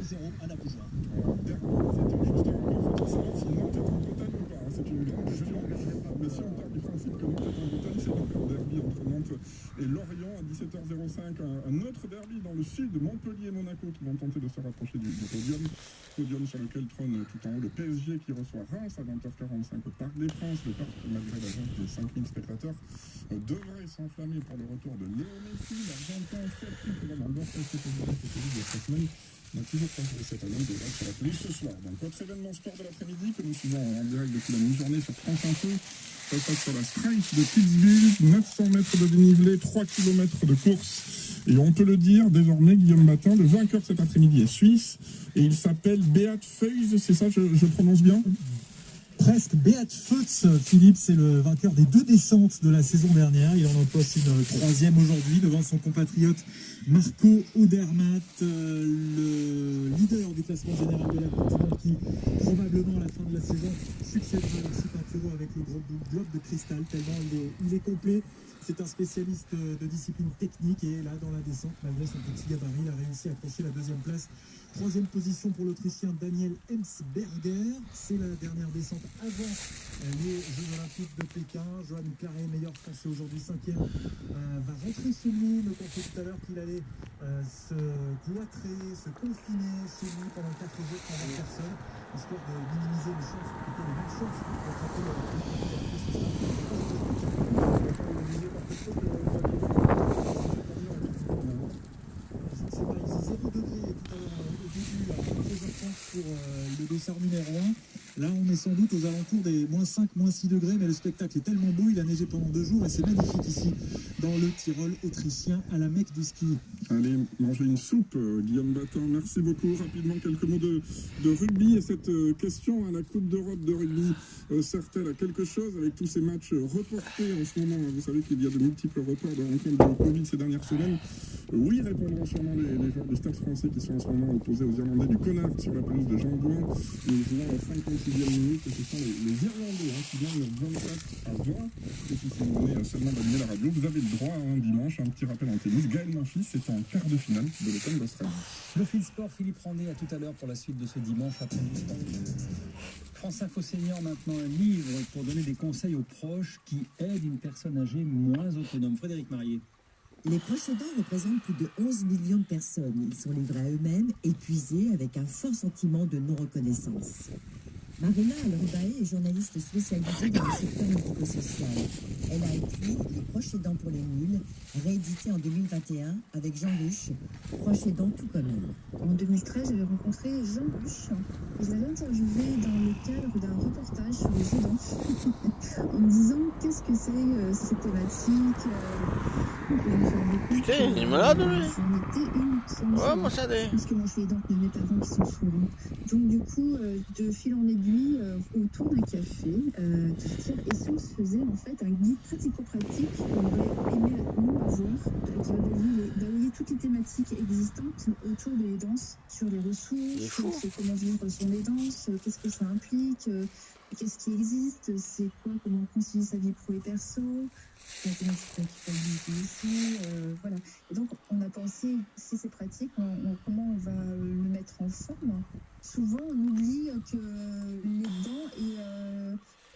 2-0 à la Beaujoire. C'est une grande question. Mais si on part du principe que Nantes est en Bretagne, c'est donc un derby entre Nantes et Lorient à 17h05. Un autre derby dans le sud, Montpellier et Monaco qui vont tenter de se rapprocher du podium. Podium sur lequel trône tout en haut le PSG qui reçoit Reims à 20h45 au Parc des Princes. Le parc, malgré l'agence de 5000 spectateurs, devrait s'enflammer pour le retour de Léo Messi. L'Argentin sceptique dans l'orchestre celui de 3 semaines. On a toujours pas joué cette année, déjà sur la pelouse ce soir. Donc, autre événement sport de l'après-midi que nous suivons en direct depuis la mi-journée sur France Info. Ça se passe sur la Straight de Pittsburgh, 900 mètres de dénivelé, 3 km de course. Et on peut le dire, désormais, Guillaume Batin, le vainqueur cet après-midi est suisse. Et il s'appelle Beat Feuz, c'est ça, je prononce bien? Presque. Beat Feuz, Philippe, c'est le vainqueur des 2 descentes de la saison dernière. Il en empoche une 3e aujourd'hui devant son compatriote Marco Odermatt, le leader du classement général de la Coupe du Monde qui, probablement à la fin de la saison, succédera à Alexis Pinturo avec le globe de cristal, tellement il est complet. C'est un spécialiste de discipline technique et là, dans la descente, malgré son petit gabarit, il a réussi à accrocher la 2e place. 3e position pour l'Autrichien Daniel Emsberger. C'est la dernière descente avant les Jeux Olympiques de Pékin. Johan Carré, meilleur français aujourd'hui, 5e, va rentrer chez lui. Le conseil tout à l'heure qu'il allait se cloîtrer, se confiner chez lui pendant 4 jours sans voir personne, histoire de minimiser les chances, plutôt les mêmes chances d'attraper le c'est pas ici, 0 degré tout à l'heure au début, à 13h30 pour le dossard numéro 1. Là, on est sans doute aux alentours des -5, -6 degrés, mais le spectacle est tellement beau, il a neigé pendant 2 jours et c'est magnifique ici, dans le Tyrol autrichien, à la Mecque du ski. Allez, manger une soupe, Guillaume Batin, merci beaucoup. Rapidement, quelques mots de rugby et cette question, la Coupe d'Europe de rugby sert-elle à quelque chose avec tous ces matchs reportés en ce moment? Vous savez qu'il y a de multiples reports de rencontres de Covid ces dernières semaines. Oui, répondront sûrement les joueurs du Stade français qui sont en ce moment opposés aux Irlandais du Connard sur la pelouse de Jean Bouin. Nous jouons à 56e minute et ce sont les Irlandais qui gagnent 24-20. Et si c'est donné seulement d'allumer la radio, vous avez le droit à un dimanche, un petit rappel en tennis. Gaël Monfils est en quart de finale de l'Open d'Australie. Le fil sport, Philippe Rendé, à tout à l'heure pour la suite de ce dimanche après-midi. France Info Senior maintenant un livre pour donner des conseils aux proches qui aident une personne âgée moins autonome. Frédéric Marié. Les proches aidants représentent plus de 11 millions de personnes. Ils sont livrés à eux-mêmes, épuisés, avec un fort sentiment de non-reconnaissance. Marina Alrubae est journaliste spécialisée dans le secteur médico-social. Elle a écrit Les proches aidants pour les nuls, réédité en 2021 avec Jean Ruche, proche aidant tout comme elle. En 2013, j'avais rencontré Jean Ruche. Je l'avais interviewé dans le cadre d'un reportage sur les aidants, en me disant qu'est-ce que c'est cette thématique. Putain, il est malade, lui. J'en étais une. Ouais, moi ça dit. Parce que moi je suis aidante de mes parents qui sont souvent. Donc du coup, de fil en aiguille, autour d'un café, Tire Essence faisait en fait un guide pratico-pratique qu'on aurait aimé nous avoir, qui va balayer toutes les thématiques existantes autour de l'aidance, sur les ressources, sur comment vivre son aidance, qu'est-ce que ça implique, qu'est-ce qui existe, c'est quoi, comment concilier sa vie pro et perso, la thématique qu'il faut ici, voilà. Et donc on a pensé, si c'est pratique, comment on va le mettre en forme. Souvent on oublie que l'aidant est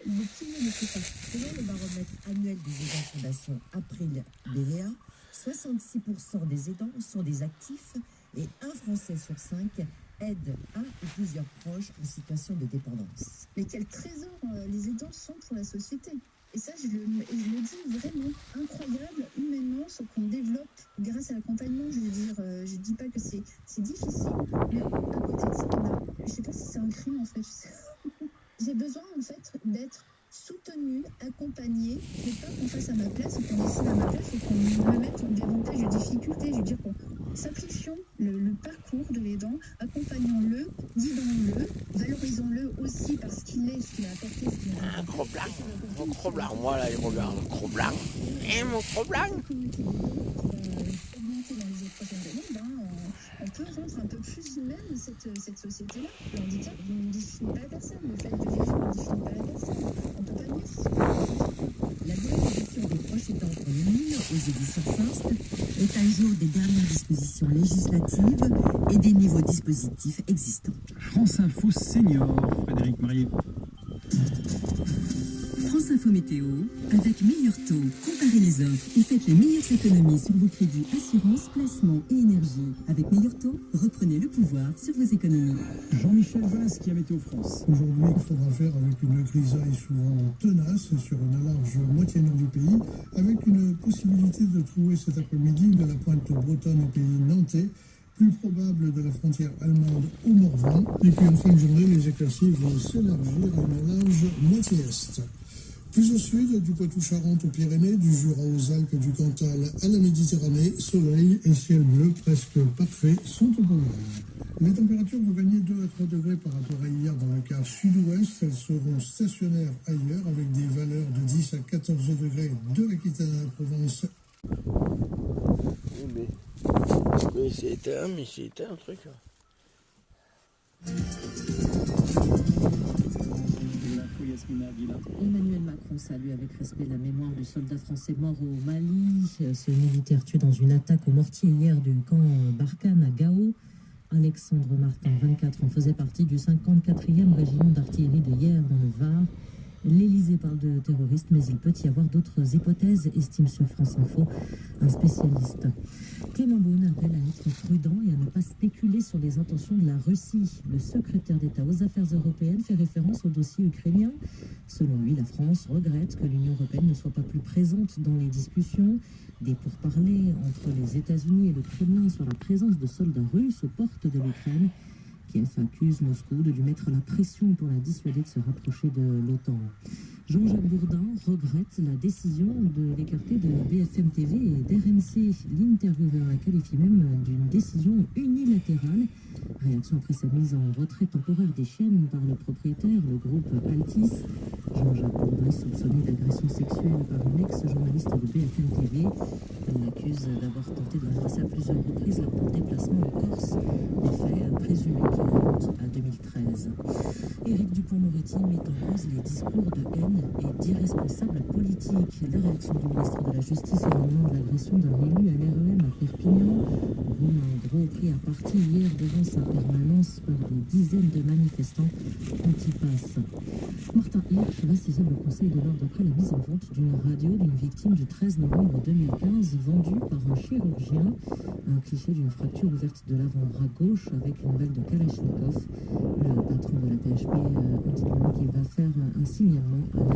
le pilier de tout ça. Selon le baromètre annuel des aidants Fondation April BVA, 66% des aidants sont des actifs et un Français sur 5 aide un ou plusieurs proches en situation de dépendance. Mais quel trésor les aidants sont pour la société. Et ça, je le dis vraiment, incroyable, humainement, ce qu'on développe grâce à l'accompagnement. Je veux dire, je dis pas que c'est difficile, mais à côté de ça, je sais pas si c'est un crime en fait. J'ai besoin en fait d'être soutenue, accompagnée, mais pas qu'on fasse à ma place, qu'on décide à ma place et qu'on me mette davantage de difficultés. Je veux dire qu'on simplifions le parcours de l'aidant, accompagnons-le, guidons-le, valorisons-le aussi parce qu'il est, ce qu'il a apporté, ce qu'il a apporté. Un gros blanc, mon gros blanc, moi là il regarde, gros blanc, et mon gros blanc. Augmenter dans les autres prochaines années, on peut rendre un peu plus humaine cette société-là. Le handicap ne définit pas la personne, le fait de vivre ne définit pas la personne. On ne peut pas dire. La nouvelle édition des proche aidant en ligne aux éditions First est à jour des dernières dispositions législatives et des nouveaux dispositifs existants. France Info Senior, Frédéric Marier. France Info Météo, avec meilleur taux, comparez les offres et faites les meilleures économies sur vos crédits assurance, placement et énergie. Avec meilleur taux, reprenez le pouvoir sur vos économies. Jean-Michel Valasky à Météo France. Aujourd'hui, il faudra faire avec une grisaille souvent tenace sur une large moitié nord du pays, avec une possibilité de trouver cet après-midi de la pointe bretonne au pays nantais, plus probable de la frontière allemande au Morvan. Et puis en fin de journée, les éclaircies vont s'élargir à une large moitié est. Plus au sud, du Poitou-Charentes aux Pyrénées, du Jura aux Alpes, du Cantal à la Méditerranée, soleil et ciel bleu presque parfait sont au programme. Les températures vont gagner 2 à 3 degrés par rapport à hier dans le quart sud-ouest. Elles seront stationnaires ailleurs avec des valeurs de 10 à 14 degrés de l'Aquitaine à la Provence. Mais c'est un truc. Emmanuel Macron salue avec respect la mémoire du soldat français mort au Mali. Ce militaire tué dans une attaque au mortier hier du camp Barkhane à Gao. Alexandre Martin, 24 ans, faisait partie du 54e régiment d'artillerie de hier dans le Var. L'Élysée parle de terroristes, mais il peut y avoir d'autres hypothèses, estime sur France Info un spécialiste. Clément Beaune appelle à être prudent et à ne pas spéculer sur les intentions de la Russie. Le secrétaire d'État aux Affaires européennes fait référence au dossier ukrainien. Selon lui, la France regrette que l'Union européenne ne soit pas plus présente dans les discussions. Des pourparlers entre les États-Unis et le Kremlin sur la présence de soldats russes aux portes de l'Ukraine. Kiev accuse Moscou de lui mettre la pression pour la dissuader de se rapprocher de l'OTAN. Jean-Jacques Bourdin regrette la décision de l'écarter de BFM TV et d'RMC. L'intervieweur la qualifie même d'une décision unilatérale. Réaction après sa mise en retrait temporaire des chaînes par le propriétaire, le groupe Altis. Jean-Jacques Bourdin soupçonné d'agression sexuelle par une ex-journaliste de BFM TV. Elle l'accuse d'avoir tenté de l'embrasser à plusieurs reprises lors d'un déplacement en Corse. Des faits présumés qui remontent à 2013. Éric Dupond-Moretti met en cause les discours de haine et d'irresponsables politiques. La réaction du ministre de la Justice au moment de l'agression d'un élu à l'REM à Perpignan. Romain Gros pris à partie hier devant sa permanence par des dizaines de manifestants anti-pass. Martin Hirsch va saisir le Conseil de l'ordre après la mise en vente d'une radio d'une victime du 13 novembre 2015 vendue par un chirurgien. Un cliché d'une fracture ouverte de l'avant-bras gauche avec une balle de Kalachnikov. Le patron de la PHP indique qu'il va faire un signalement à